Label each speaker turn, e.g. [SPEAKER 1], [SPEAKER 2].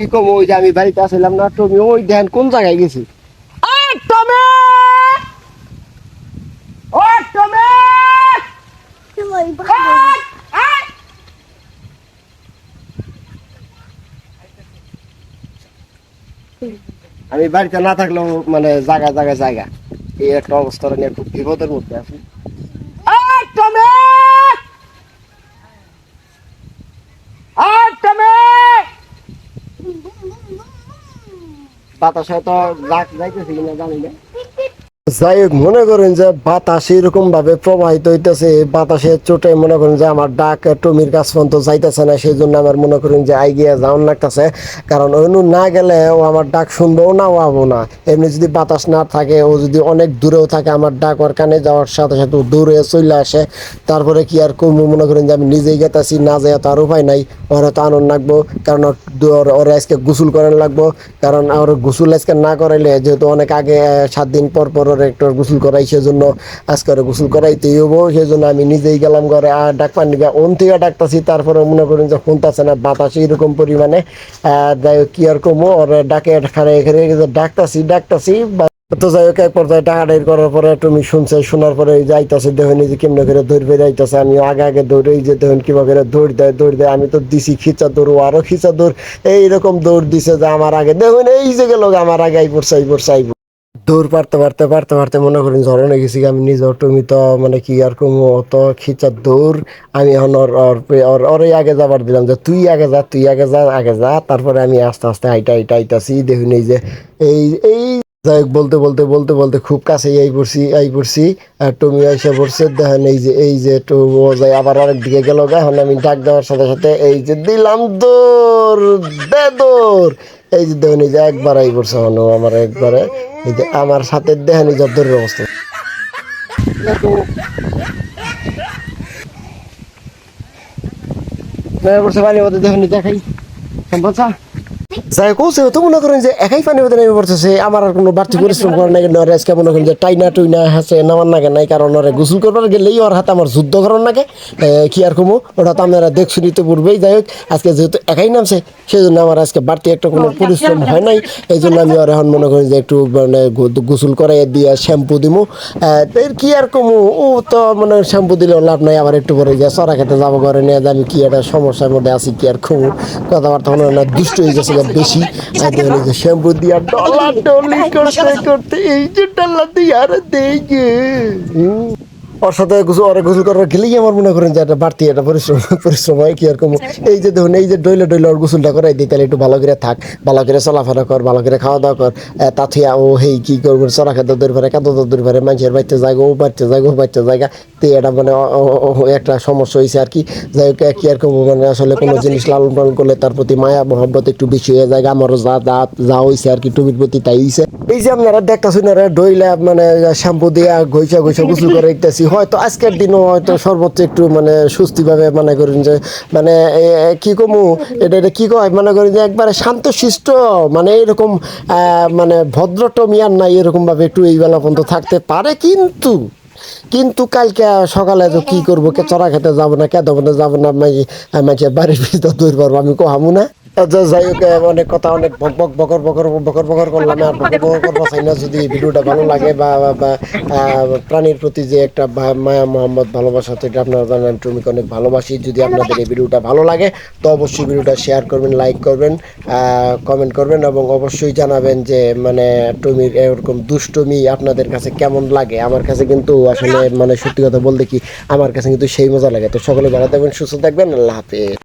[SPEAKER 1] কি কম ওই যে আমি বাড়িতে আসলাম না, তুমি ওই ধ্যান কোন জায়গায় গেছি। আমি বাড়িতে না থাকলেও মানে জায়গা জায়গা জায়গা এই একটা অবস্থা নিয়ে খুব বিপদের মধ্যে আছি। বাতাসে তো রাখ যাইতেছি কিনা জানি না। যাই হোক, মনে করেন যে বাতাস এরকম ভাবে প্রবাহিত হইতেছে, বাতাসের চোটে মনে করেন যে আমার ডাক টমির কাছ পর্যন্ত যাইতেছে না। সেই জন্য আমার মনে করেন যে আইগিয়া যাওয়ার লাগতেছে, কারণ ওইনু না গেলে ও আমার ডাক শুনবো না, ও আবো না। এমনি যদি বাতাস না থাকে, ও যদি অনেক দূরেও থাকে, আমার ডাক ওর কানে যাওয়ার সাথে সাথে দূরে চলে আসে। তারপরে কি আর কমু, মনে করেন যে আমি নিজেই গেতাছি, না যাই তো আর উপায় নাই। ওরা তো আনন্দ লাগবো, কারণ ওরা আজকে গোসল করার লাগবো। কারণ ওর গোসল আজকে না করাইলে, যেহেতু অনেক আগে 7 দিন পর পর একটা গোসল করাই, সেজন্য আজকে গোসল করাইতেই হবো। সেই জন্য আমি নিজেই গেলাম ঘরে, আর ডাক পানি ওন থেকে ডাকতাছি। তারপরে মনে করেন যে শুনতেছে না বাতাস এরকম পরিমাণে। যাই হোক, কি আর কমো, ওর ডাকে খাড়ে এখানে ডাকতাছি। তো যাই হোক, এক পর্যায়ে টাকাটাই করার পরে তুমি শুনছে, শোনার পরে যাইতেছে, দেখুন এই যে কেমনে করে দৌড়বে যাইতেছে। আমি আগে আগে দৌড়ে, এই যে দেখুন কিভাবে করে দৌড় দেয়। আমি তো দিছি খিচা দৌড়, ও আরো খিচা দৌড়, এইরকম দৌড় দিছে যে আমার আগে দেখুন এই যে গেল, আমার আগে আইব দৌড় পারতে মনে করেন ঝরনে গেছি আমি নিজে। তুমি তো মানে কি আর কম, অত খিচার দৌড়। আমি এখন ওরই আগে যাবার দিলাম যে তুই আগে যা। তারপরে আমি আস্তে আস্তে আইতাছি, দেখুন এই যে এই এই যাই হোক, বলতে খুব কাছেই আই পড়ছি। আর তুমি এসে পড়ছে, দেখেন এই যে একটু ও যাই আবার আরেক দিকে গেল গা। এখন আমি ডাক দেওয়ার সাথে সাথে এই যে দিলাম দৌড়। এই যে দেখুন এই যে একবার আই পড়ছে, আমার একবারে এই যে আমার সাথে দেখেন এই দৌড়ের অবস্থা। পানির মধ্যে দেখুন দেখাই সম্ভব। যাই কৌছে তো মনে করেন যে একাই পানি মধ্যে নেমে পড়তেছে, আমার আর কোনো বাড়তি পরিশ্রম করার নাই। আজকে মনে করেন যে টুইনা হাসে নামার নাগে নাই, কারণ ওরা গোসল করবার গেলেই ওর হাতে আমার যুদ্ধ করার নাগে। কি আর কমো, ওটা তো আপনারা দেখছি নিতে পূর্বেই। যাই হোক, আজকে যেহেতু একাই নামছে, সেই জন্য আমার আজকে বাড়তি একটা কোনো পরিশ্রম হয় নাই। এই জন্য আমি ওর এখন মনে করেন যে একটু মানে গোসল করাই দিয়ে শ্যাম্পু দিমু। এর কি আর কমু, ও তো মানে শ্যাম্পু দিলে লাভ নাই। আবার একটু পরে যে চড়া খেতে যাবো ঘরে নিয়ে, আমি কি একটা সমস্যার মধ্যে আছি, কি আর কমু। কথাবার্তা মনে হয় না, দুষ্ট হয়ে গেছে বেশি। শ্যাম্পু দিয়া ডলি করতে এই যে ডাল্লা দিয়ে আর দেখে ওর সাথে গোসল করার গেলেই আমার মনে করেন যে একটা বাড়তি একটা পরিশ্রম হয়। কি আর কম, এই যে দেখুন এই যে ডইলে ওর গোসলটা করাই দিই, তাহলে একটু ভালো করে থাক, ভালো করে চলাফেরা কর, ভালো করে খাওয়া দাওয়া কর। তাতে ও হেই কি করবো, চড়া খেতে দৌড় পারে, কাদো দৌড় পারে, মানুষের বাড়িতে জায়গা, ও বাড়তে জায়গা তো এটা মানে একটা সমস্যা হয়েছে আর কি। যাই হোক, কি আর কম, মানে আসলে কোনো জিনিস লালন পালন করলে তার প্রতি মায়া মহব্বত একটু বেশি হয়ে যায়। আমারও যা হয়েছে আর কি টুবির প্রতি তাই হয়েছে। এই যে আপনারা দেখতেছেন ডইলে মানে শ্যাম্পু দিয়ে ঘষা গোসল করে দিতেছি। হয়তো আজকের দিনও হয়তো সর্বোচ্চ একটু মানে সুস্থিভাবে মনে করেন যে মানে কি কমু, এটা কি কয় মনে করেন যে একবারে শান্তশিষ্ট, মানে এরকম মানে ভদ্র টমিয়ার নাই, এরকম ভাবে একটু এই বেলা পর্যন্ত থাকতে পারে। কিন্তু কালকে সকালে তো কি করবো, কে চড়া খেতে যাবো না, কে দেবো না যাবো না, মাঝে বাড়ির ভিতর দূর পারবো, আমি কোহামু না। যাই হোক, অনেক কথা, অনেক বকর করলাম। আর বকর করবো চাই না। যদি ভিডিওটা ভালো লাগে বা প্রাণীর প্রতি যে একটা মায়া মোহাম্মদ ভালোবাসা, তো এটা আপনারা জানেন টুমিকে অনেক ভালোবাসি। যদি আপনাদের এই ভিডিওটা ভালো লাগে, তো অবশ্যই ভিডিওটা শেয়ার করবেন, লাইক করবেন, কমেন্ট করবেন, এবং অবশ্যই জানাবেন যে মানে টুমির এরকম দুষ্টমি আপনাদের কাছে কেমন লাগে। আমার কাছে কিন্তু আসলে মানে সত্যি কথা বলতে কি, আমার কাছে কিন্তু সেই মজা লাগে। তো সকলে ভালো থাকবেন, সুস্থ থাকবেন, আল্লাহ হাফেজ।